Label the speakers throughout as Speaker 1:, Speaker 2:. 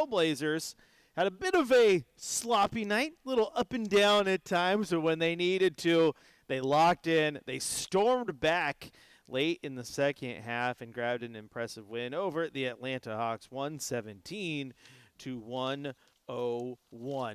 Speaker 1: Trailblazers had a bit of a sloppy night, a little up and down at times, but when they needed to, they locked in. They stormed back late in the second half and grabbed an impressive win over the Atlanta Hawks, 117-101.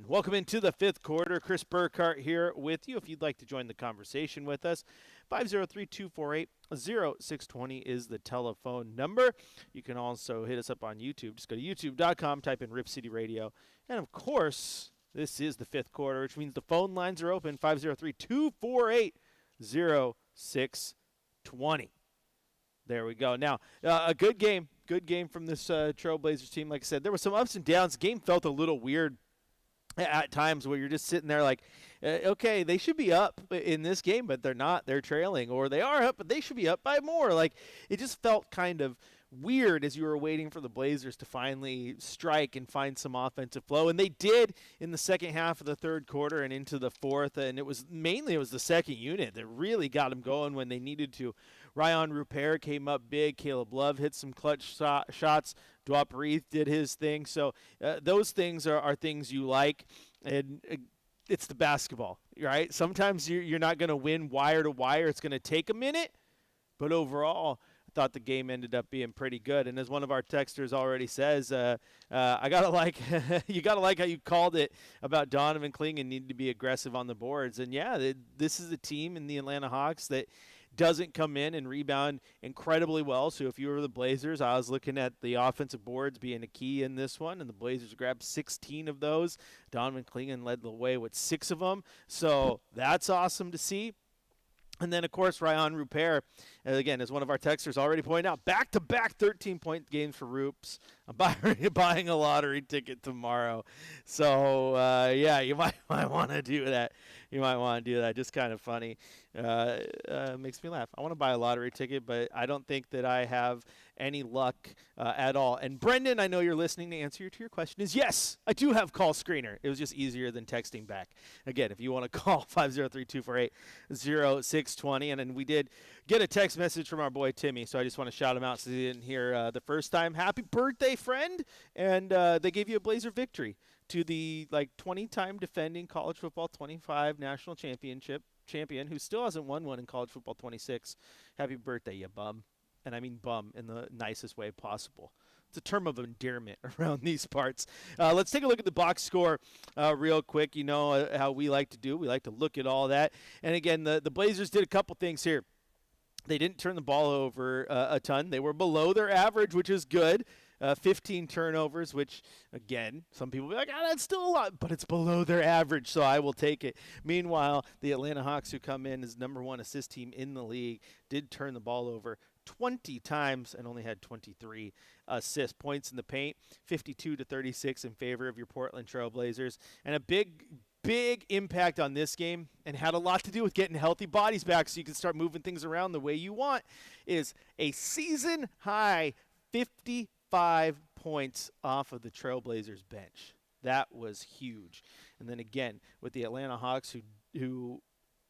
Speaker 1: Welcome into the fifth quarter. Chris Burkhardt here with you. If you'd like to join the conversation with us, 503-248-0620 is the telephone number. You can also hit us up on YouTube. Just go to youtube.com, type in Rip City Radio. And, of course, this is the fifth quarter, which means the phone lines are open, 503-248-0620. There we go. Now, a good game from this Trailblazers team. Like I said, there were some ups and downs. The game felt a little weird at times where you're just sitting there like, okay, they should be up in this game, but they're not. They're trailing. Or they are up, but they should be up by more. Like, it just felt kind of weird as you were waiting for the Blazers to finally strike and find some offensive flow. And they did in the second half of the third quarter and into the fourth. And it was the second unit that really got them going when they needed to. Rayan Rupert came up big. Caleb Love hit some clutch shots. Dwap Reith did his thing. So those things are things you like. And it's the basketball, right? Sometimes you're not going to win wire to wire. It's going to take a minute. But overall, I thought the game ended up being pretty good. And as one of our texters already says, I gotta like you gotta like how you called it about Donovan Clingan needing to be aggressive on the boards. And yeah, this is a team in the Atlanta Hawks that doesn't come in and rebound incredibly well. So if you were the Blazers, I was looking at the offensive boards being a key in this one, and the Blazers grabbed 16 of those. Donovan Clingan led the way with 6 of them. So that's awesome to see. And then, of course, Rayan Rupert, again, as one of our texters already pointed out, back-to-back 13-point games for Roops. I'm buying a lottery ticket tomorrow. So, yeah, you might want to do that. Just kind of funny. Makes me laugh. I want to buy a lottery ticket, but I don't think that I have any luck at all. And Brendan, I know you're listening. The answer to your question is yes, I do have call screener. It was just easier than texting back. Again, if you want to call 503-248-0620. And then we did get a text message from our boy Timmy, so I just want to shout him out since he didn't hear the first time. Happy birthday, friend. And they gave you a Blazer victory to the 20-time defending college football 25 national champion who still hasn't won one in college football 26. Happy birthday, you bum. And I mean bum in the nicest way possible. It's a term of endearment around these parts. Let's take a look at the box score real quick. You know how we like to do. We like to look at all that. And again, the Blazers did a couple things here. They didn't turn the ball over a ton. They were below their average, which is good. 15 turnovers, which, again, some people will be like, that's still a lot, but it's below their average, so I will take it. Meanwhile, the Atlanta Hawks, who come in as number 1 assist team in the league, did turn the ball over 20 times and only had 23 assist points in the paint, 52-36 in favor of your Portland Trailblazers. And a big impact on this game, and had a lot to do with getting healthy bodies back so you can start moving things around the way you want, is a season-high 55 points off of the Trailblazers bench. That was huge. And then again, with the Atlanta Hawks who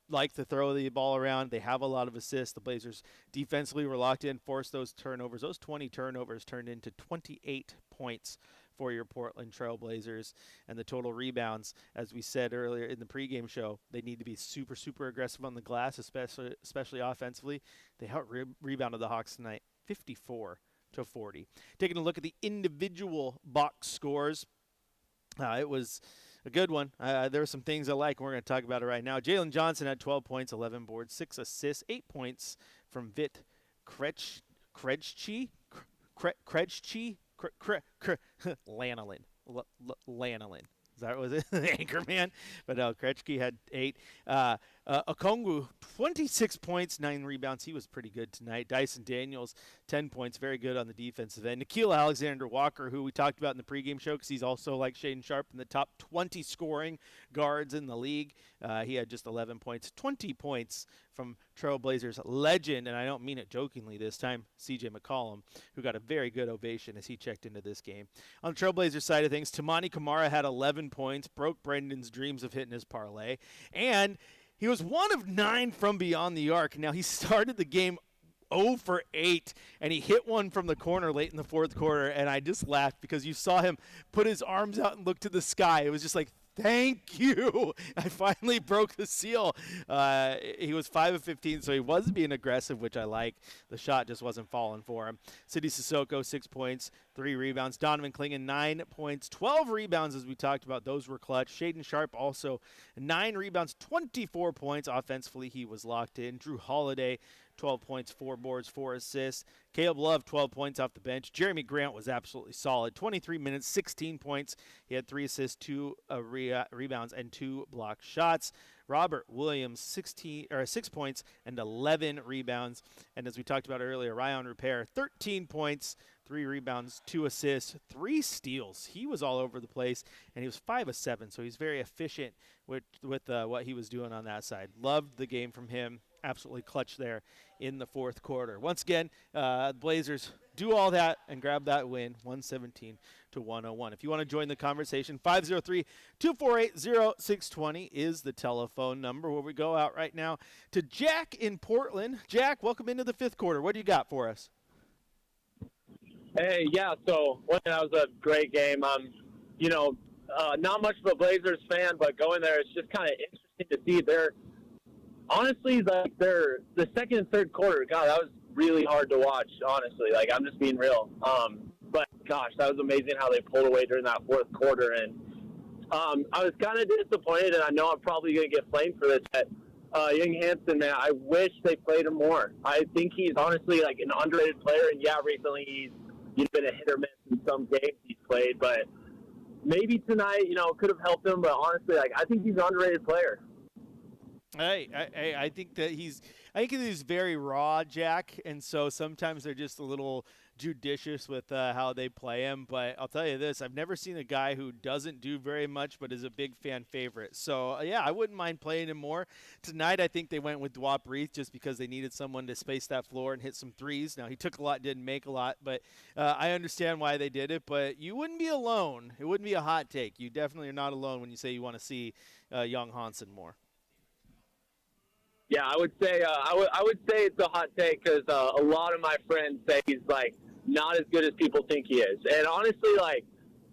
Speaker 1: like to throw the ball around, they have a lot of assists. The Blazers defensively were locked in, forced those turnovers. Those 20 turnovers turned into 28 points for your Portland Trailblazers. And the total rebounds, as we said earlier in the pregame show, they need to be super, super aggressive on the glass, especially offensively. They out-rebounded the Hawks tonight, 54-40. Taking a look at the individual box scores, it was a good one. There were some things I like, and we're going to talk about it right now. Jalen Johnson had 12 points, 11 boards, 6 assists, 8 points from Vit Krejci, Lanolin. Lanolin. That was it, Anchorman. But no, Krejci had 8. Okongwu, 26 points, 9 rebounds. He was pretty good tonight. Dyson Daniels, 10 points, very good on the defensive end. Nickeil Alexander-Walker, who we talked about in the pregame show because he's also, like Shaedon Sharpe, in the top 20 scoring guards in the league. He had just 11 points, 20 points from Trailblazers legend, and I don't mean it jokingly this time, C.J. McCollum, who got a very good ovation as he checked into this game. On the Trailblazers side of things, Tamani Kamara had 11 points, broke Brendan's dreams of hitting his parlay, and he was 1 of 9 from beyond the arc. Now, he started the game 0 for 8, and he hit one from the corner late in the fourth quarter, and I just laughed because you saw him put his arms out and look to the sky. It was just like, thank you. I finally broke the seal. He was 5 of 15, so he was being aggressive, which I like. The shot just wasn't falling for him. Sidy Cissoko, 6 points, 3 rebounds. Donovan Clingan, 9 points, 12 rebounds, as we talked about. Those were clutch. Shaden Sharp also 9 rebounds, 24 points. Offensively, he was locked in. Drew Holiday, 12 points, 4 boards, 4 assists. Caleb Love, 12 points off the bench. Jeremy Grant was absolutely solid. 23 minutes, 16 points. He had 3 assists, 2 rebounds, and 2 blocked shots. Robert Williams, 6 points and 11 rebounds. And as we talked about earlier, Ryan Rupert, 13 points, 3 rebounds, 2 assists, 3 steals. He was all over the place, and he was 5 of 7, so he's very efficient with what he was doing on that side. Loved the game from him. Absolutely clutch there in the fourth quarter. Once again, the Blazers do all that and grab that win, 117-101. If you want to join the conversation, 503-248-0620 is the telephone number, where we go out right now to Jack in Portland. Jack, welcome into the fifth quarter. What do you got for us?
Speaker 2: Hey, yeah, so that was a great game. Not much of a Blazers fan, but going there, it's just kind of interesting to see honestly, the second and third quarter, God, that was really hard to watch, honestly. Like, I'm just being real. But, gosh, that was amazing how they pulled away during that fourth quarter. And I was kind of disappointed, and I know I'm probably going to get blamed for this, but Young Hansen, man, I wish they played him more. I think he's honestly, like, an underrated player. And, yeah, recently he's been a hit or miss in some games he's played. But maybe tonight, could have helped him. But, honestly, I think he's an underrated player.
Speaker 1: I think that he's very raw, Jack, and so sometimes they're just a little judicious with how they play him. But I'll tell you this, I've never seen a guy who doesn't do very much but is a big fan favorite. So, yeah, I wouldn't mind playing him more. Tonight I think they went with Dwap Reith just because they needed someone to space that floor and hit some threes. Now, he took a lot, didn't make a lot, but I understand why they did it. But you wouldn't be alone. It wouldn't be a hot take. You definitely are not alone when you say you want to see Young Hansen more.
Speaker 2: Yeah, I would say it's a hot take because a lot of my friends say he's not as good as people think he is. And honestly,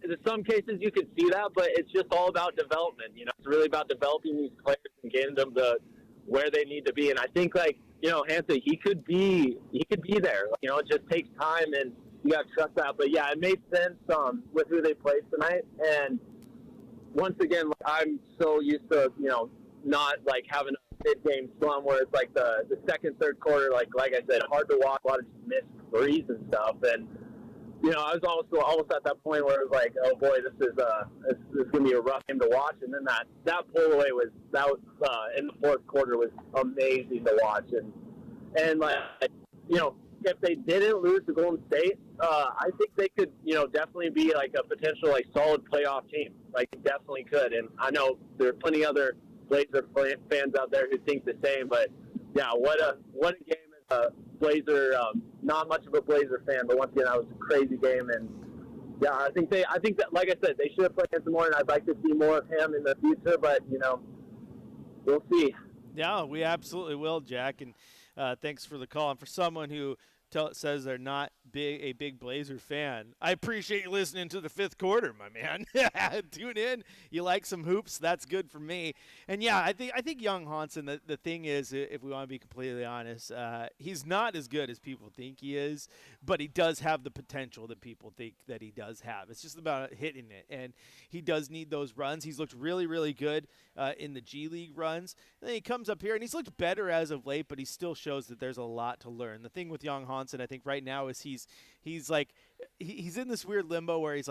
Speaker 2: in some cases you could see that, but it's just all about development. It's really about developing these players and getting them to where they need to be. And I think Hansen, he could be there. It just takes time, and you got to trust that. But yeah, it made sense with who they played tonight. And once again, I'm so used to not having a mid-game slum where it's the second, third quarter, like I said, hard to watch, a lot of missed threes and stuff. And I was also almost at that point where it was oh boy, this is going to be a rough game to watch. And then that pull away was in the fourth quarter was amazing to watch. And if they didn't lose to Golden State, I think they could definitely be a potential solid playoff team. Definitely could. And I know there are plenty other Blazer fans out there who think the same, but yeah, what a game as a Blazer, not much of a Blazer fan, but once again, that was a crazy game. And yeah, I think that, like I said, they should have played him some more, and I'd like to see more of him in the future, but we'll see.
Speaker 1: Yeah, we absolutely will, Jack, and thanks for the call. And for someone who says they're not a big Blazer fan, I appreciate you listening to the fifth quarter, my man. Tune in. You like some hoops, that's good for me. And yeah, I think Young Hansen, the thing is, if we want to be completely honest, he's not as good as people think he is, but he does have the potential that people think that he does have. It's just about hitting it, and he does need those runs. He's looked really, really good in the G League runs. And then he comes up here, and he's looked better as of late, but he still shows that there's a lot to learn. The thing with Young Hansen, I think right now, is he's in this weird limbo where he's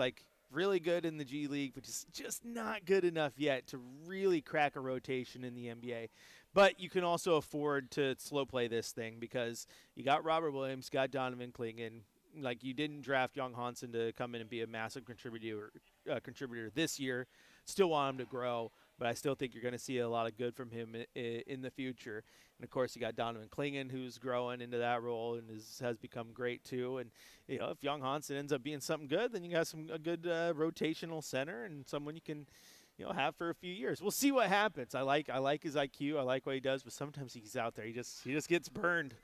Speaker 1: really good in the G League, but just not good enough yet to really crack a rotation in the NBA. But you can also afford to slow play this thing because you got Robert Williams, got Donovan Clingan. You didn't draft Young Hansen to come in and be a massive contributor this year. Still want him to grow, but I still think you're going to see a lot of good from him in the future. And, of course, you got Donovan Clingan, who's growing into that role and has become great too. And, if Young Hansen ends up being something good, then you got a good rotational center and someone you can have for a few years. We'll see what happens. I like his IQ. I like what he does, but sometimes he's out there. He just gets burned.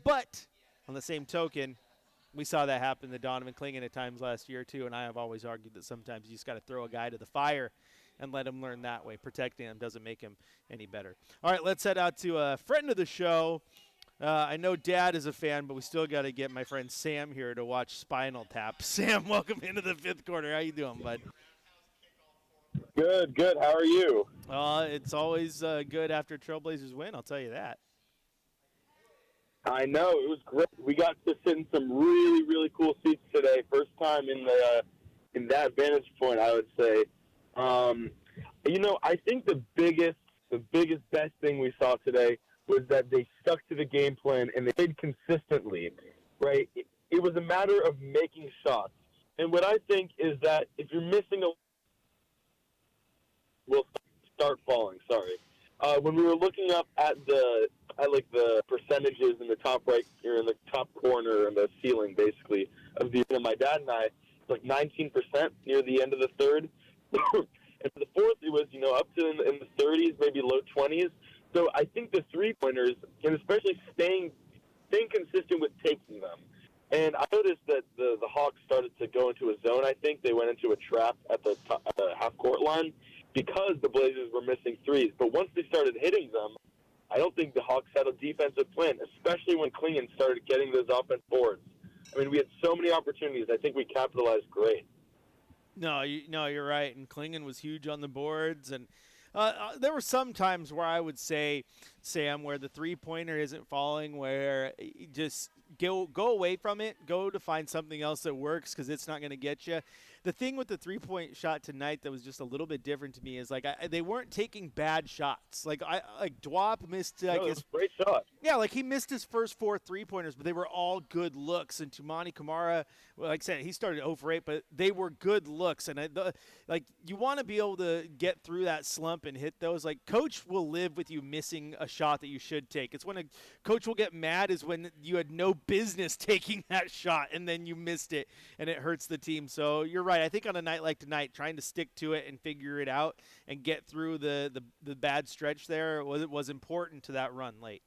Speaker 1: But On the same token, we saw that happen to Donovan Clingan at times last year too, and I have always argued that sometimes you just got to throw a guy to the fire and let him learn that way. Protecting him doesn't make him any better. All right, let's head out to a friend of the show. I know Dad is a fan, but we still got to get my friend Sam here to watch Spinal Tap. Sam, welcome into the fifth quarter. How you doing, bud?
Speaker 3: Good, good. How are you?
Speaker 1: It's always good after Trailblazers win, I'll tell you that.
Speaker 3: I know, it was great. We got to sit in some really, really cool seats today. First time in that vantage point, I would say. I think the biggest, best thing we saw today was that they stuck to the game plan and they played consistently, right? It was a matter of making shots. And what I think is that if you're missing will start falling. Sorry. When we were looking up at the percentages in the top right or in the top corner and the ceiling, basically, of my dad and I, it's like 19% near the end of the third. And for the fourth, it was up to in the 30s, maybe low 20s. So I think the 3-pointers, and especially staying consistent with taking them. And I noticed that the Hawks started to go into a zone. I think they went into a trap at the half-court line because the Blazers were missing threes. But once they started hitting them, I don't think the Hawks had a defensive plan, especially when Clingan started getting those offense boards. I mean, we had so many opportunities. I think we capitalized great.
Speaker 1: No, you're right. And Clingan was huge on the boards. And there were some times where I would say, Sam, where the three-pointer isn't falling, where you just go away from it, go to find something else that works because it's not going to get you. The thing with the three-point shot tonight that was just a little bit different to me is they weren't taking bad shots. Like Dwop missed.
Speaker 3: It was a great shot.
Speaker 1: Yeah, he missed his first 4 3-pointers, but they were all good looks. And Tumani Kamara, like I said, he started 0 for 8, but they were good looks. And you want to be able to get through that slump and hit those. Coach will live with you missing a shot that you should take. It's when a coach will get mad is when you had no business taking that shot and then you missed it and it hurts the team. So you're right. I think on a night like tonight, trying to stick to it and figure it out and get through the bad stretch there was important to that run late.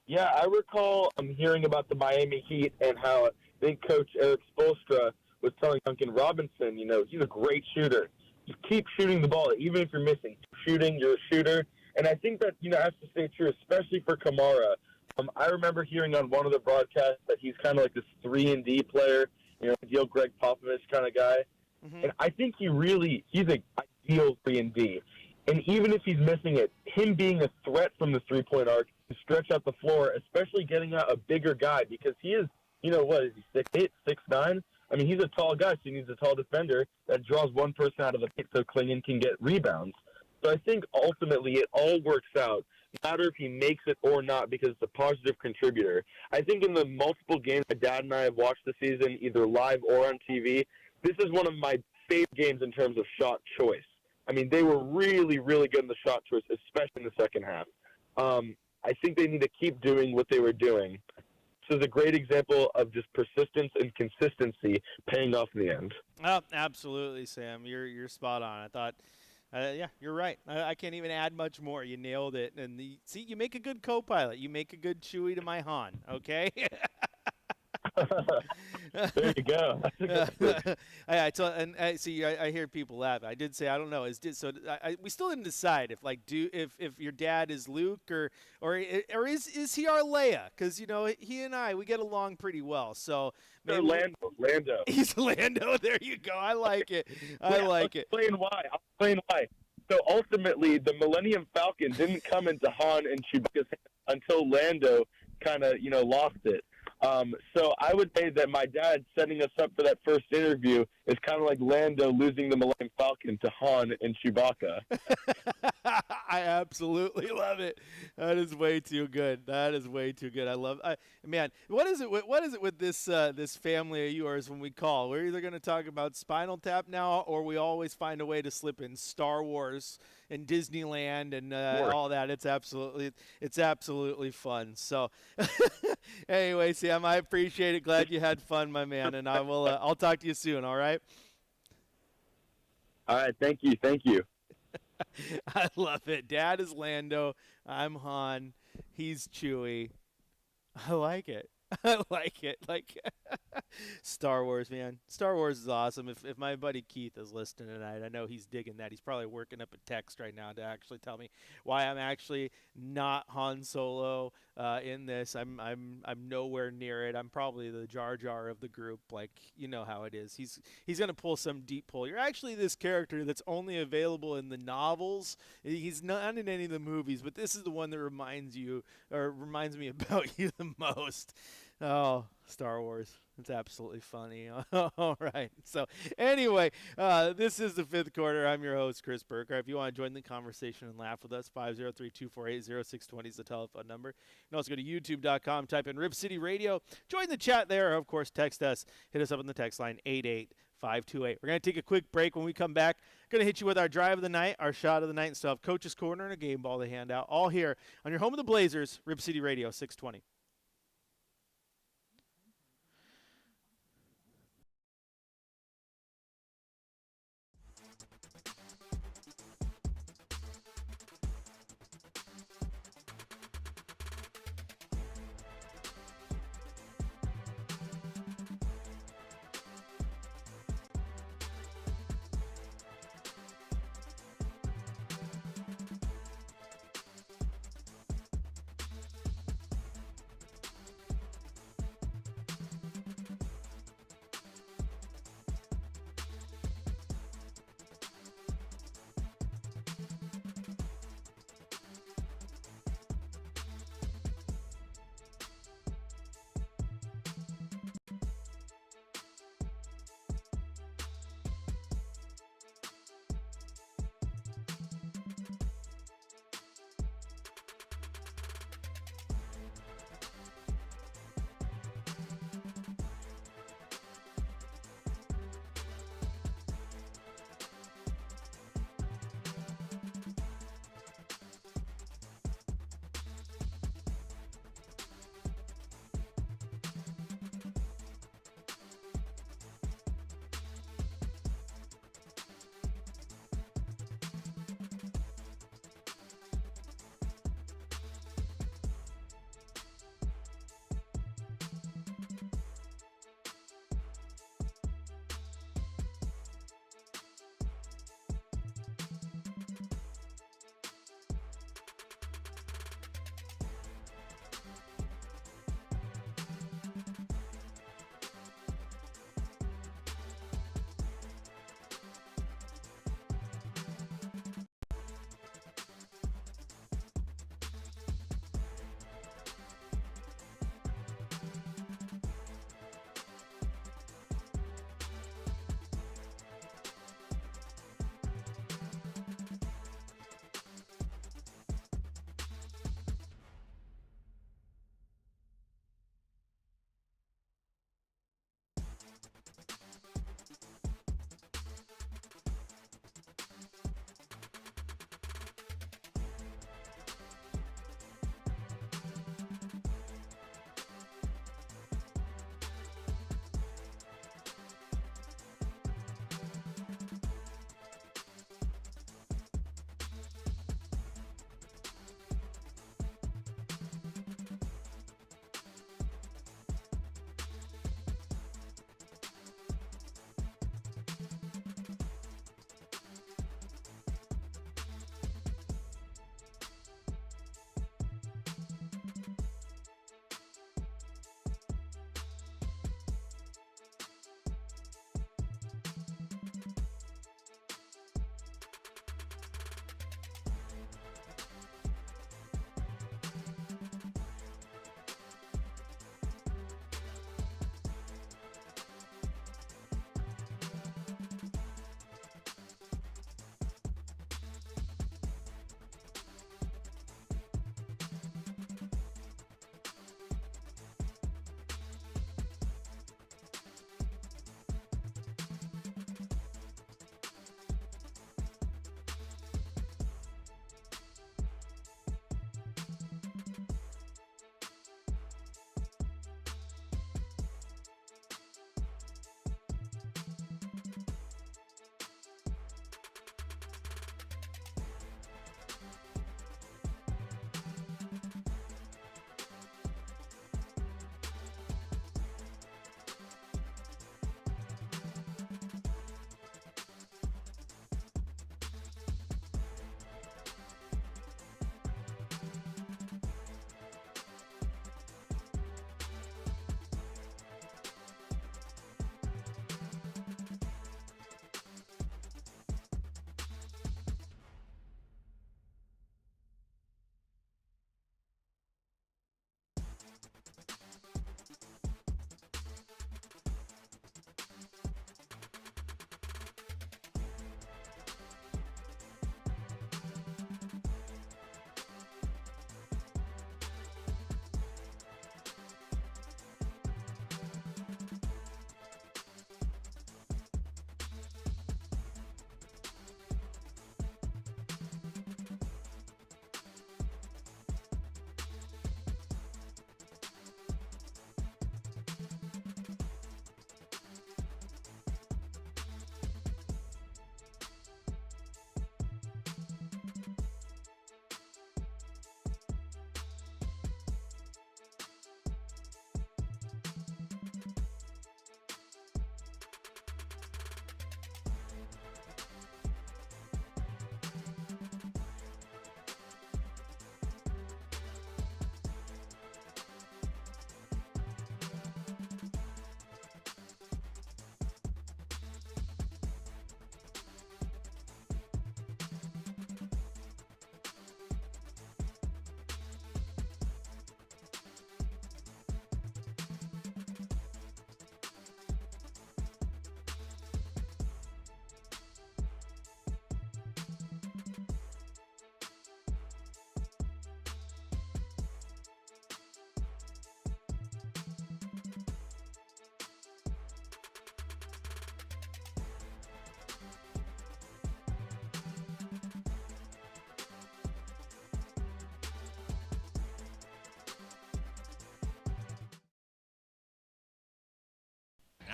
Speaker 3: Yeah, I recall hearing about the Miami Heat and how I think Coach Eric Spoelstra was telling Duncan Robinson, he's a great shooter. Just keep shooting the ball, even if you're missing. Shooting, you're a shooter. And I think that, has to stay true, especially for Kamara. I remember hearing on one of the broadcasts that he's kind of like this 3-and-D player, ideal Greg Popovich kind of guy. Mm-hmm. And I think he's an ideal 3-and-D. And even if he's missing it, him being a threat from the three-point arc to stretch out the floor, especially getting out a bigger guy, because he is, what is he, 6'8", 6'9"? I mean, he's a tall guy, so he needs a tall defender that draws one person out of the paint so Clingan can get rebounds. So I think ultimately it all works out, no matter if he makes it or not, because it's a positive contributor. I think in the multiple games my dad and I have watched this season, either live or on TV, this is one of my favorite games in terms of shot choice. I mean, they were really, really good in the shot choice, especially in the second half. I think they need to keep doing what they were doing. This is a great example of just persistence and consistency paying off in the end.
Speaker 1: Oh, absolutely, Sam. You're spot on. I thought, yeah, you're right. I can't even add much more. You nailed it. And see, you make a good co-pilot. You make a good Chewie to my Han. Okay.
Speaker 3: There you go.
Speaker 1: I hear people laugh. I did say I don't know. We still didn't decide if your dad is Luke or is he our Leia? Because he and we get along pretty well. So maybe
Speaker 3: Lando.
Speaker 1: He's Lando. There you go. I like it. I'll
Speaker 3: explain why. So ultimately, the Millennium Falcon didn't come into Han and Chewbacca's hands until Lando kind of lost it. So I would say that my dad setting us up for that first interview is kind of like Lando losing the Millennium Falcon to Han and Chewbacca.
Speaker 1: I absolutely love it. That is way too good. I love. Man, what is it with this family of yours when we call? We're either going to talk about Spinal Tap now, or we always find a way to slip in Star Wars and Disneyland and all that. It's absolutely fun. So anyway, Sam, I appreciate it. Glad you had fun, my man, and I'll talk to you soon. All right.
Speaker 3: All right. Thank you.
Speaker 1: I love it. Dad is Lando. I'm Han. He's Chewie. I like it. I like it. Like Star Wars, man. Star Wars is awesome. If my buddy Keith is listening tonight, I know he's digging that. He's probably working up a text right now to actually tell me why I'm actually not Han Solo in this. I'm nowhere near it. I'm probably the Jar Jar of the group. Like you know how it is. He's gonna pull some deep pull. You're actually this character that's only available in the novels. He's not in any of the movies, but this is the one that reminds you or reminds me about you the most. Oh, Star Wars. It's absolutely funny. All right. So, anyway, this is the fifth quarter. I'm your host, Chris Burkhardt. If you want to join the conversation and laugh with us, 503-248-0620 is the telephone number. You can also go to youtube.com, type in Rip City Radio. Join the chat there, or, of course, text us. Hit us up on the text line, 88528. We're going to take a quick break. When we come back, going to hit you with our drive of the night, our shot of the night, and stuff. Coach's Corner and a game ball to hand out. All here on your home of the Blazers, Rip City Radio, 620.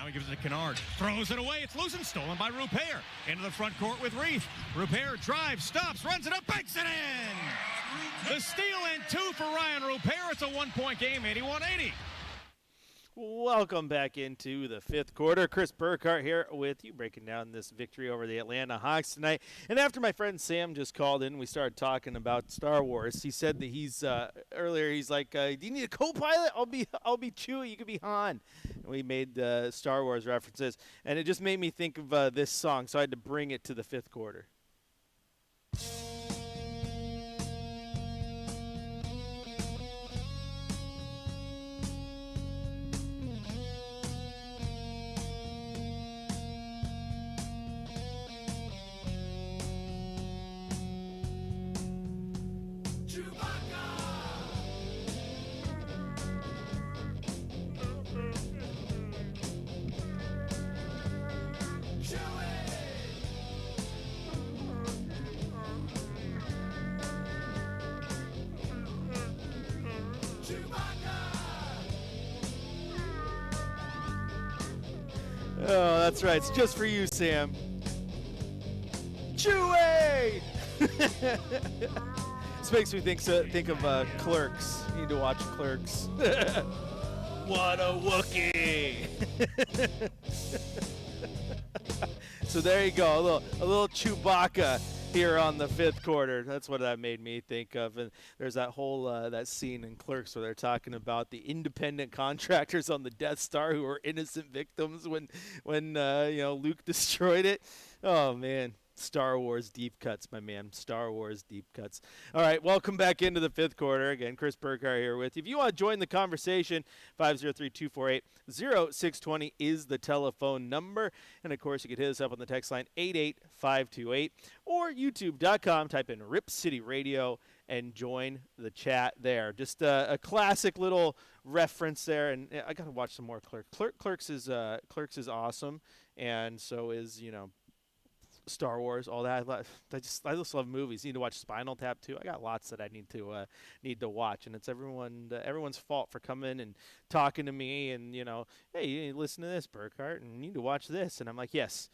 Speaker 4: Now he gives it to Kennard. Throws it away. It's loose and stolen by Rupert. Into the front court with Reif. Rupert drives, stops, runs it up, banks it in. The steal and 2 for Ryan Rupert. It's a 1-point game, 81-80.
Speaker 1: Welcome back into the fifth quarter. Chris Burkhardt here with you, breaking down this victory over the Atlanta Hawks tonight. And after my friend Sam just called in, we started talking about Star Wars. He said that he's earlier. He's like, "Do you need a co-pilot? I'll be Chewie. You could be Han." And we made Star Wars references, and it just made me think of this song. So I had to bring it to the fifth quarter. Oh, that's right. It's just for you, Sam. Chewie! This makes me think of Clerks. You need to watch Clerks. What a Wookiee! So there you go, a little Chewbacca here on the fifth quarter. That's what that made me think of. And there's that whole that scene in Clerks where they're talking about the independent contractors on the Death Star who were innocent victims when Luke destroyed it. Oh man. Star Wars deep cuts, my man. Star Wars deep cuts. All right, welcome back into the fifth quarter. Again, Chris Burkhardt here with you. If you want to join the conversation, 503-248-0620 is the telephone number. And, of course, you can hit us up on the text line 88528 or youtube.com. Type in Rip City Radio and join the chat there. Just a classic little reference there. And I got to watch some more Clerks. Clerks is awesome, and so is, Star Wars, all that. I just love movies. You need to watch Spinal Tap too. I got lots that I need to watch, and it's everyone's fault for coming and talking to me and hey, you need to listen to this, Burkhardt, and you need to watch this, and I'm like, yes,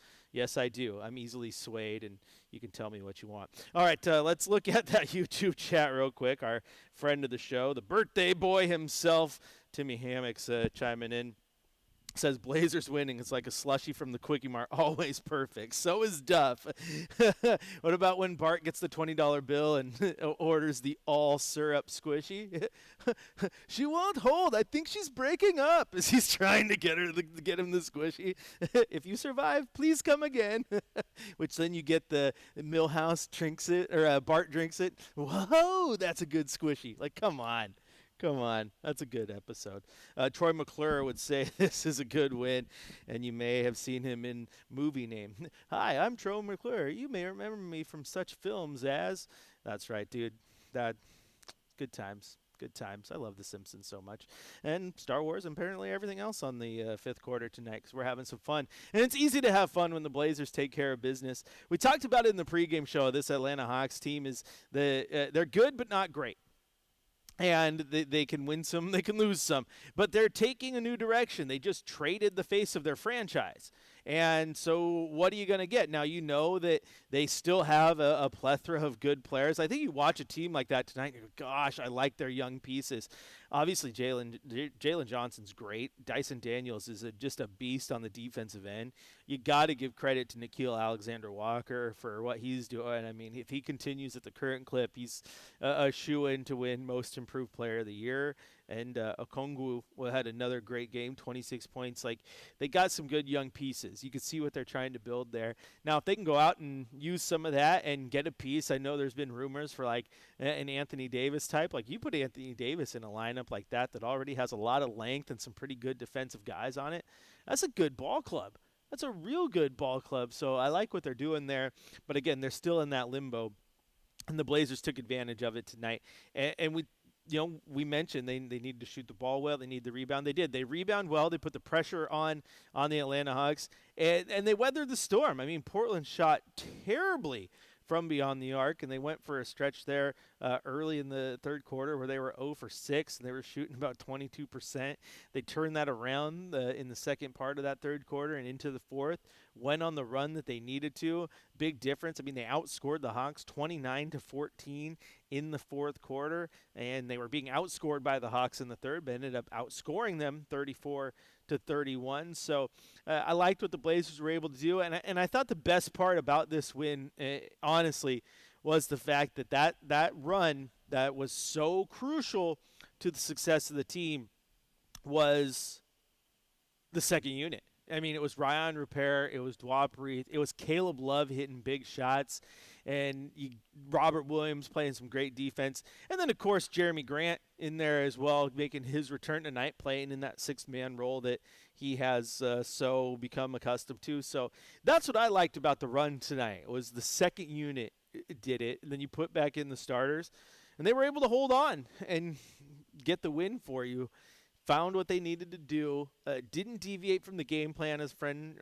Speaker 1: I do. I'm easily swayed, and you can tell me what you want. All right, let's look at that YouTube chat real quick. Our friend of the show, the birthday boy himself, Timmy Hammock's chiming in. Says Blazers winning. It's like a slushie from the Quickie Mart. Always perfect. So is Duff. What about when Bart gets the $20 bill and orders the all syrup squishy? She won't hold. I think she's breaking up as he's trying to get him the squishy. If you survive, please come again. Which then you get the Milhouse drinks it, or Bart drinks it. Whoa, that's a good squishy. Like, come on. Come on, that's a good episode. Troy McClure would say this is a good win, and you may have seen him in movie name. Hi, I'm Troy McClure. You may remember me from such films as... That's right, dude. Good times. Good times. I love The Simpsons so much. And Star Wars and apparently everything else on the fifth quarter tonight because we're having some fun. And it's easy to have fun when the Blazers take care of business. We talked about it in the pregame show. This Atlanta Hawks team is they're good but not great. And they can win some, they can lose some. But they're taking a new direction. They just traded the face of their franchise. And so what are you going to get? Now, you know that they still have a plethora of good players. I think you watch a team like that tonight and you go, gosh, I like their young pieces. Obviously, Jalen Johnson's great. Dyson Daniels is just a beast on the defensive end. You got to give credit to Nickeil Alexander-Walker for what he's doing. I mean, if he continues at the current clip, he's a shoo-in to win Most Improved Player of the Year. And Okongwu had another great game, 26 points. Like, they got some good young pieces. You can see what they're trying to build there. Now, if they can go out and use some of that and get a piece, I know there's been rumors for, like, an Anthony Davis type. Like, you put Anthony Davis in a lineup like that already has a lot of length and some pretty good defensive guys on it. That's a good ball club. That's a real good ball club. So I like what they're doing there. But, again, they're still in that limbo. And the Blazers took advantage of it tonight. And we mentioned they need to shoot the ball well. They need the rebound. They did. They rebound well. They put the pressure on the Atlanta Hawks, and they weathered the storm. I mean, Portland shot terribly from beyond the arc, and they went for a stretch there early in the third quarter where they were 0 for 6, and they were shooting about 22%. They turned that around in the second part of that third quarter and into the fourth, went on the run that they needed to. Big difference. I mean, they outscored the Hawks 29-14 in the fourth quarter, and they were being outscored by the Hawks in the third, but ended up outscoring them 34-31. So I liked what the Blazers were able to do, and I thought the best part about this win, honestly, was the fact that run that was so crucial to the success of the team was the second unit. I mean, it was Ryan Rupert, it was Dwapre, it was Caleb Love hitting big shots, and Robert Williams playing some great defense. And then, of course, Jeremy Grant in there as well, making his return tonight, playing in that sixth-man role that he has so become accustomed to. So that's what I liked about the run tonight, was the second unit did it, and then you put back in the starters, and they were able to hold on and get the win for you. Found what they needed to do, didn't deviate from the game plan, as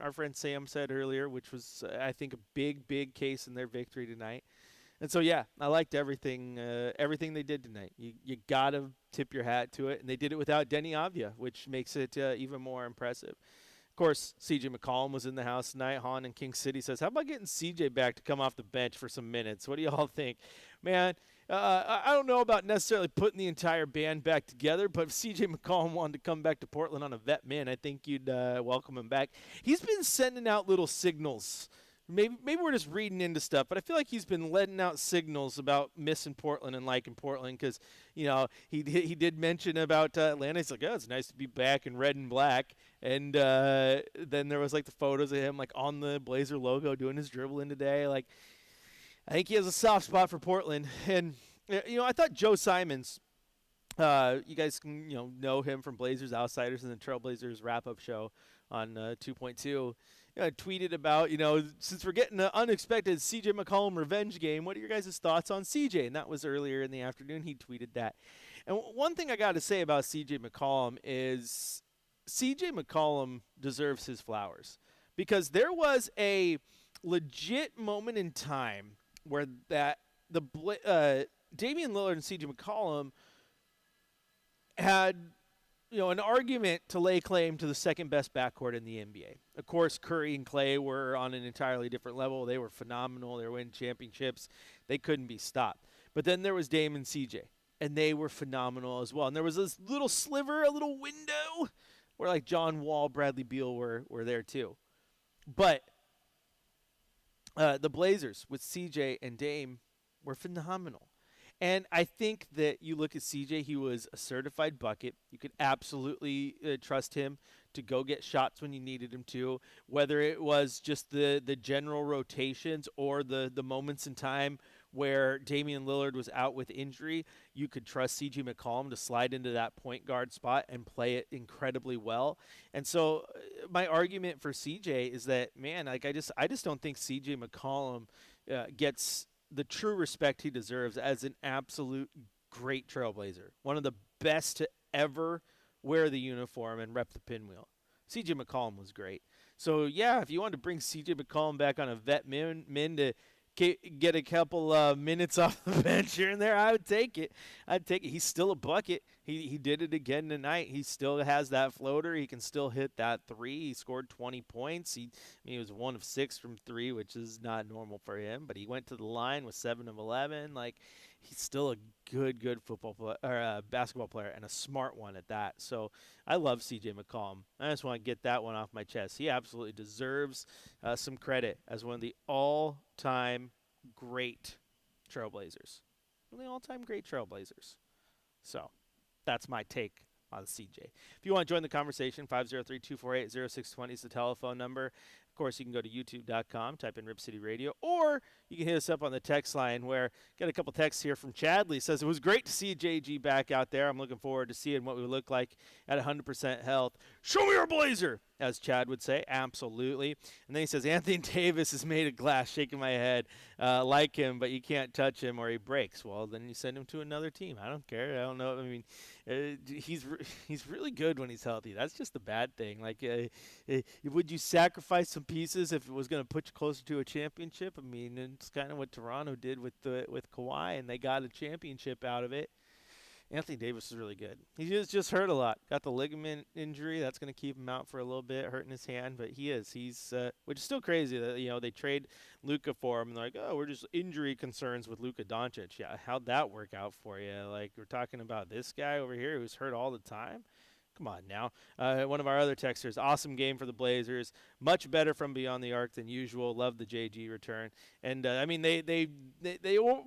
Speaker 1: our friend Sam said earlier, which was, I think, a big case in their victory tonight. And so, yeah, I liked everything they did tonight. You got to tip your hat to it, and they did it without Denny Avdia, which makes it even more impressive. Of course, C.J. McCollum was in the house tonight. Han in King City says, how about getting C.J. back to come off the bench for some minutes? What do you all think? Man, I don't know about necessarily putting the entire band back together, but if C.J. McCollum wanted to come back to Portland on a vet min, I think you'd welcome him back. He's been sending out little signals. Maybe we're just reading into stuff, but I feel like he's been letting out signals about missing Portland and liking Portland because, he did mention about Atlanta. He's like, oh, it's nice to be back in red and black. And then there was, like, the photos of him, like, on the Blazer logo doing his dribbling today. Like, I think he has a soft spot for Portland. And, I thought Joe Simons, you guys can, know him from Blazers Outsiders and the Trailblazers wrap-up show on 2.2. Tweeted about, since we're getting an unexpected C.J. McCollum revenge game, what are your guys' thoughts on C.J.? And that was earlier in the afternoon. He tweeted that. And one thing I got to say about C.J. McCollum is C.J. McCollum deserves his flowers, because there was a legit moment in time where Damian Lillard and C.J. McCollum had an argument to lay claim to the second best backcourt in the NBA. Of course, Curry and Clay were on an entirely different level. They were phenomenal. They were winning championships. They couldn't be stopped. But then there was Dame and CJ, and they were phenomenal as well. And there was this little sliver, a little window, where like John Wall, Bradley Beal were there too. But the Blazers with CJ and Dame were phenomenal. And I think that you look at CJ, he was a certified bucket. You could absolutely trust him to go get shots when you needed him to, whether it was just the general rotations or the moments in time where Damian Lillard was out with injury. You could trust C.J. McCollum to slide into that point guard spot and play it incredibly well. And so my argument for C.J. is that, man, like I just don't think C.J. McCollum gets the true respect he deserves as an absolute great Trailblazer. One of the best to ever wear the uniform and rep the pinwheel. C.J. McCollum was great. So, yeah, if you wanted to bring C.J. McCollum back on a vet min to get a couple minutes off the bench here and there, I would take it. He's still a bucket. He did it again tonight. He still has that floater. He can still hit that three. He scored 20 points. He was 1 of 6 from 3, which is not normal for him. But he went to the line with 7 of 11. Like, he's still a good football player, or basketball player, and a smart one at that. So I love C.J. McCollum. I just want to get that one off my chest. He absolutely deserves some credit as one of the all-time great Trailblazers. One of the all-time great Trailblazers. So that's my take on CJ. If you want to join the conversation, 503-248-0620 is the telephone number. Of course, you can go to youtube.com, type in Rip City Radio, or you can hit us up on the text line where got a couple texts here from Chadley. Says, it was great to see JG back out there. I'm looking forward to seeing what we look like at 100% health. Show me your Blazer, as Chad would say. Absolutely. And then he says, Anthony Davis is made of glass, shaking my head. Like him, but you can't touch him or he breaks. Well, then you send him to another team. I don't care. I don't know. I mean, he's really good when he's healthy. That's just the bad thing. Like, would you sacrifice some some pieces if it was going to put you closer to a championship. I mean, it's kind of what Toronto did with Kawhi, and they got a championship out of it. Anthony Davis is really good. He just hurt a lot. Got the ligament injury. That's going to keep him out for a little bit, hurting his hand. But he's which is still crazy that they trade Luka for him and they're like, oh, we're just injury concerns with Luka Doncic. Yeah, how'd that work out for you? Like, we're talking about this guy over here who's hurt all the time. Come on now. One of our other texters, awesome game for the Blazers. Much better from beyond the arc than usual. Love the JG return. And, I mean, they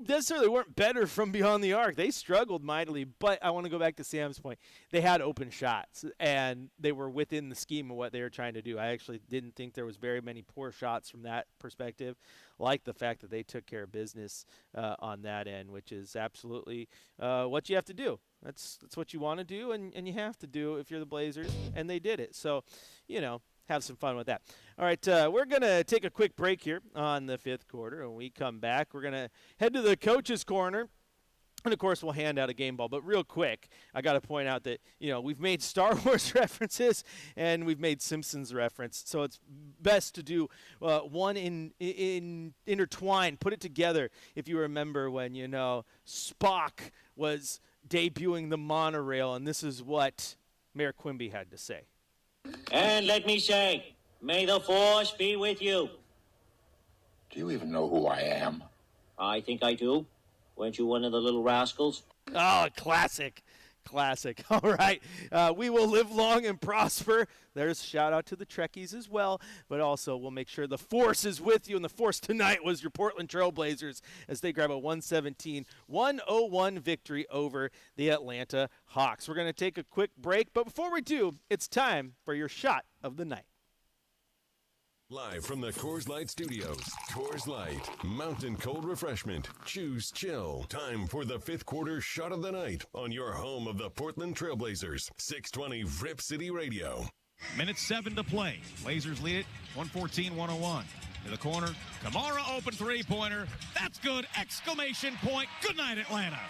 Speaker 1: necessarily weren't better from beyond the arc. They struggled mightily. But I want to go back to Sam's point. They had open shots, and they were within the scheme of what they were trying to do. I actually didn't think there was very many poor shots from that perspective, like the fact that they took care of business on that end, which is absolutely what you have to do. That's what you want to do, and you have to do if you're the Blazers, and they did it. So, have some fun with that. All right, we're going to take a quick break here on the fifth quarter. When we come back, we're going to head to the coach's corner. And, of course, we'll hand out a game ball. But real quick, I got to point out that, we've made Star Wars references and we've made Simpsons reference. So it's best to do one in intertwined, put it together. If you remember when, Spock was debuting the monorail, and this is what Mayor Quimby had to say.
Speaker 5: And let me say, may the force be with you.
Speaker 6: Do you even know who I am?
Speaker 5: I think I do. Weren't you one of the little rascals?
Speaker 1: Oh, classic. All right. We will live long and prosper. There's a shout out to the Trekkies as well. But also, we'll make sure the Force is with you. And the Force tonight was your Portland Trail Blazers as they grab a 117-101 victory over the Atlanta Hawks. We're going to take a quick break. But before we do, it's time for your shot of the night.
Speaker 7: Live from the Coors Light Studios. Coors Light, mountain cold refreshment. Choose chill. Time for the fifth quarter shot of the night on your home of the Portland Trailblazers. 620 Rip City Radio.
Speaker 4: Minute 7 to play. Blazers lead it 114-101. To the corner. Kamara open three-pointer. That's good! Exclamation point. Good night, Atlanta.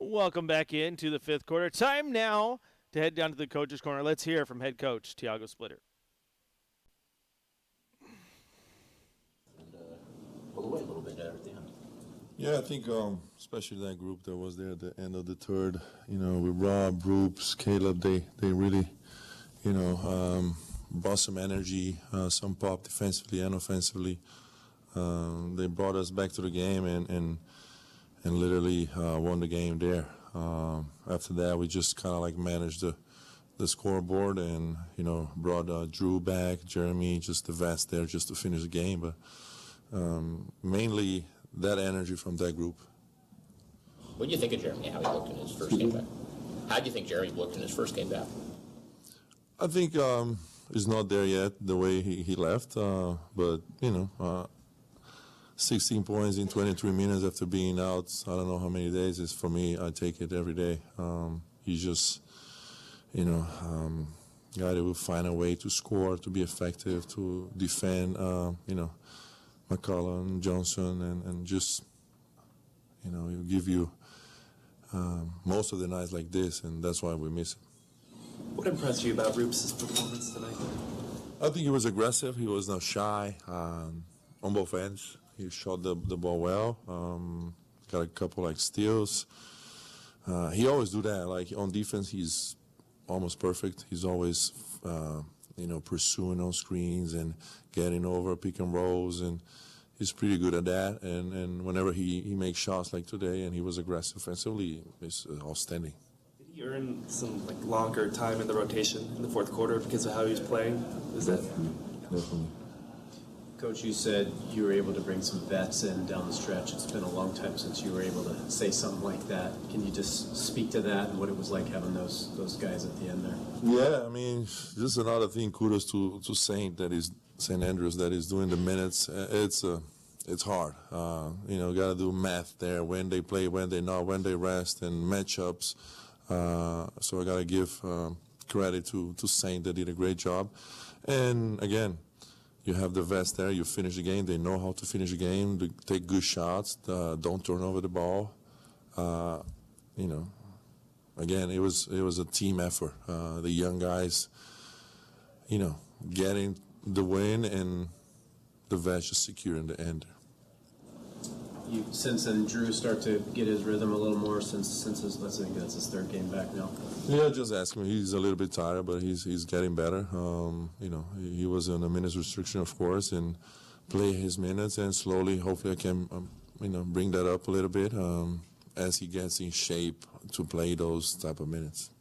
Speaker 1: Welcome back into the fifth quarter. Time now to head down to the coach's corner. Let's hear from head coach Tiago Splitter.
Speaker 8: Pull away a little bit at the end.
Speaker 9: Yeah, I think especially that group that was there at the end of the third, with Rob, Broops, Caleb, they really, brought some energy, some pop defensively and offensively. They brought us back to the game and literally won the game there. After that, we just kind of managed the scoreboard and, brought Drew back, Jeremy, just the vest there just to finish the game. But mainly that energy from that group.
Speaker 8: What do you think of Jeremy, how he looked in his first game back? How do you think Jeremy looked in his first game back?
Speaker 9: I think he's not there yet the way he left, but 16 points in 23 minutes after being out, I don't know how many days is for me. I take it every day. He's just, guy that will find a way to score, to be effective, to defend, McCollum, Johnson, and just, he'll give you most of the nights like this, and that's why we miss him.
Speaker 10: What impressed you about Roops' performance tonight?
Speaker 9: I think he was aggressive. He was not shy on both ends. He shot the ball well. Got a couple steals. He always do that. On defense, he's almost perfect. He's always, pursuing on screens and getting over pick and rolls, and he's pretty good at that. And whenever he makes shots like today, and he was aggressive offensively, it's outstanding.
Speaker 10: Did he earn some longer time in the rotation in the fourth quarter because of how he was playing? Is that
Speaker 9: Definitely.
Speaker 11: Coach, you said you were able to bring some vets in down the stretch. It's been a long time since you were able to say something like that. Can you just speak to that and what it was like having those guys at the end there?
Speaker 9: Yeah, I mean, this is another thing. Kudos to St. Andrews that is doing the minutes. It's hard. Got to do math there. When they play, when they not, when they rest, and matchups. So I got to give credit to Saint that did a great job. And again, you have the vets there. You finish the game. They know how to finish the game. They take good shots. Don't turn over the ball. Again, it was a team effort. The young guys, getting the win, and the vets just securing the end.
Speaker 11: You since then Drew start to get his rhythm a little more since his, I think that's his third game back now.
Speaker 9: Yeah, just ask him. He's a little bit tired, but he's getting better. He was on a minutes restriction, of course, and play his minutes, and slowly, hopefully, I can bring that up a little bit as he gets in shape to play those type of minutes.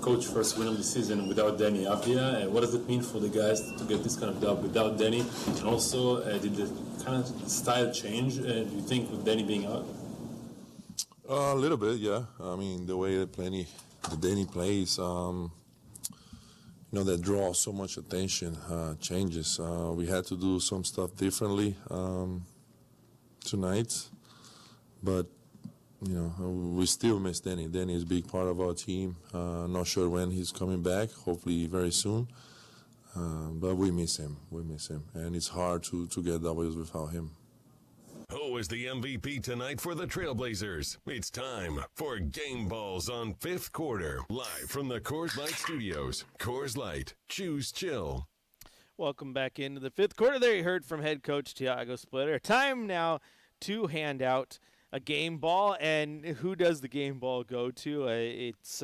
Speaker 12: Coach, first win of the season without Danny Avdia. What does it mean for the guys to get this kind of job without Danny? And also, did the kind of style change, do you think, with Danny being out?
Speaker 9: A little bit, yeah. I mean, the way that Danny plays, that draws so much attention changes. We had to do some stuff differently tonight, but we still miss Danny. Danny is a big part of our team. Not sure when he's coming back. Hopefully very soon. But we miss him. And it's hard to get W's without him.
Speaker 7: Who is the MVP tonight for the Trailblazers? It's time for Game Balls on Fifth Quarter. Live from the Coors Light Studios. Coors Light. Choose chill.
Speaker 1: Welcome back into the fifth quarter. There you heard from head coach Tiago Splitter. Time now to hand out a game ball, and who does the game ball go to? It's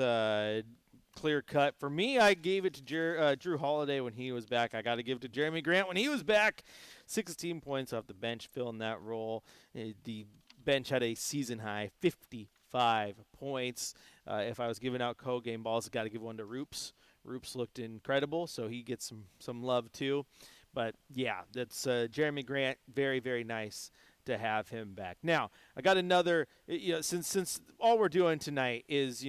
Speaker 1: clear cut. For me, I gave it to Drew Holiday when he was back. I got to give it to Jeremy Grant when he was back. 16 points off the bench, filling that role. The bench had a season-high 55 points. If I was giving out co-game balls, I got to give one to Roops. Roops looked incredible, so he gets some love too. But, yeah, that's Jeremy Grant, very, very nice to have him back. Now, I got another, since all we're doing tonight is,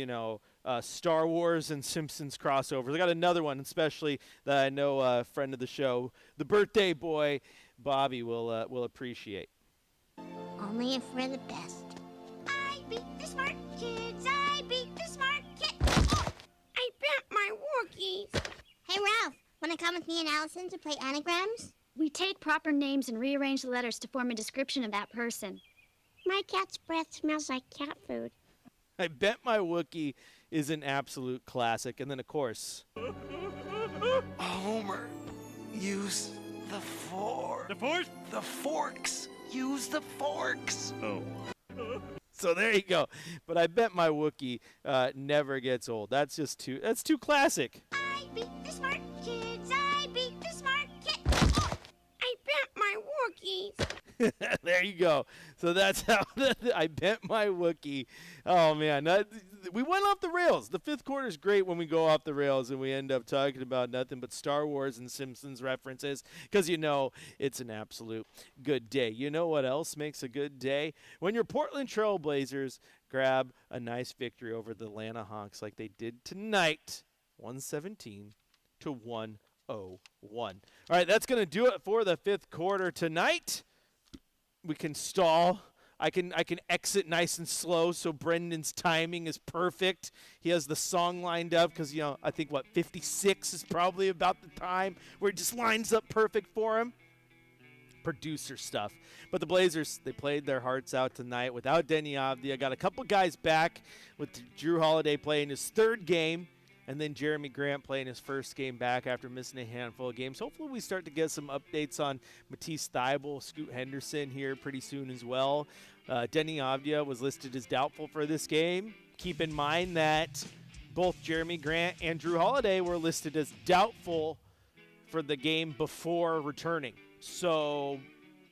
Speaker 1: Star Wars and Simpsons crossovers, I got another one, especially that I know a friend of the show, the birthday boy, Bobby, will appreciate.
Speaker 13: Only if we're the best. I beat the smart kids. I beat the smart kids. Oh, I bent my Wookiees. Hey, Ralph, want to come with me and Allison to play anagrams?
Speaker 14: We take proper names and rearrange the letters to form a description of that person.
Speaker 13: My cat's breath smells like cat food.
Speaker 1: I Bet My Wookie is an absolute classic. And then, of course,
Speaker 14: Homer, use the fork.
Speaker 4: The force?
Speaker 14: The forks. Use the forks.
Speaker 4: Oh.
Speaker 1: so there you go. But I Bet My Wookie never gets old. That's too classic.
Speaker 13: I beat the smart kids. I beat the smart kids. Oh, I bet my Wookiees.
Speaker 1: There you go. So that's how I Bet My Wookie. Oh, man. We went off the rails. The fifth quarter is great when we go off the rails and we end up talking about nothing but Star Wars and Simpsons references because it's an absolute good day. You know what else makes a good day? When your Portland Trail Blazers grab a nice victory over the Atlanta Hawks like they did tonight, 117 to 101. All right, that's going to do it for the fifth quarter tonight. We can stall. I can exit nice and slow, so Brendan's timing is perfect. He has the song lined up because, I think, 56 is probably about the time where it just lines up perfect for him. Producer stuff. But the Blazers, they played their hearts out tonight without Denny Avdia. Got a couple guys back with Drew Holiday playing his third game. And then Jeremy Grant playing his first game back after missing a handful of games. Hopefully we start to get some updates on Matisse Thybulle, Scoot Henderson here pretty soon as well. Denny Avdia was listed as doubtful for this game. Keep in mind that both Jeremy Grant and Drew Holiday were listed as doubtful for the game before returning. So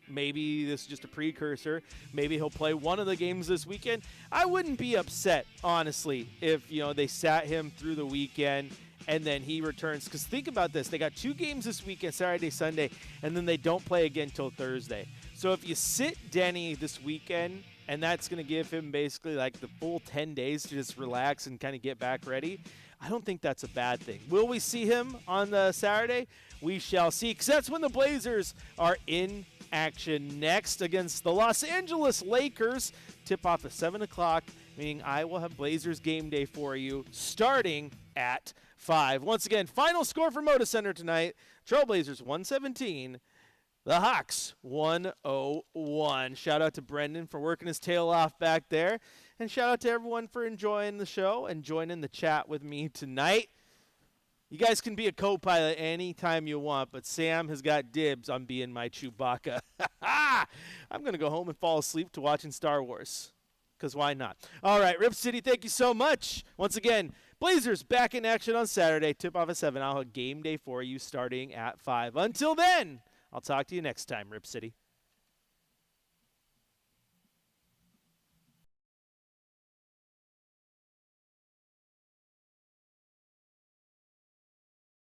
Speaker 1: maybe this is just a precursor. Maybe he'll play one of the games this weekend. I wouldn't be upset, honestly, if they sat him through the weekend and then he returns. Because think about this. They got 2 games this weekend, Saturday, Sunday, and then they don't play again until Thursday. So if you sit Denny this weekend, and that's going to give him basically like the full 10 days to just relax and kind of get back ready, I don't think that's a bad thing. Will we see him on the Saturday? We shall see, because that's when the Blazers are in action next against the Los Angeles Lakers. Tip-off at 7 o'clock, meaning I will have Blazers game day for you starting at 5. Once again, final score for Moda Center tonight. Trailblazers 117. The Hawks 101. Shout out to Brendan for working his tail off back there. And shout out to everyone for enjoying the show and joining the chat with me tonight. You guys can be a co-pilot anytime you want, but Sam has got dibs on being my Chewbacca. I'm going to go home and fall asleep to watching Star Wars, because why not? All right, Rip City, thank you so much. Once again, Blazers back in action on Saturday. Tip-off at 7. I'll have game day for you starting at 5. Until then, I'll talk to you next time, Rip City.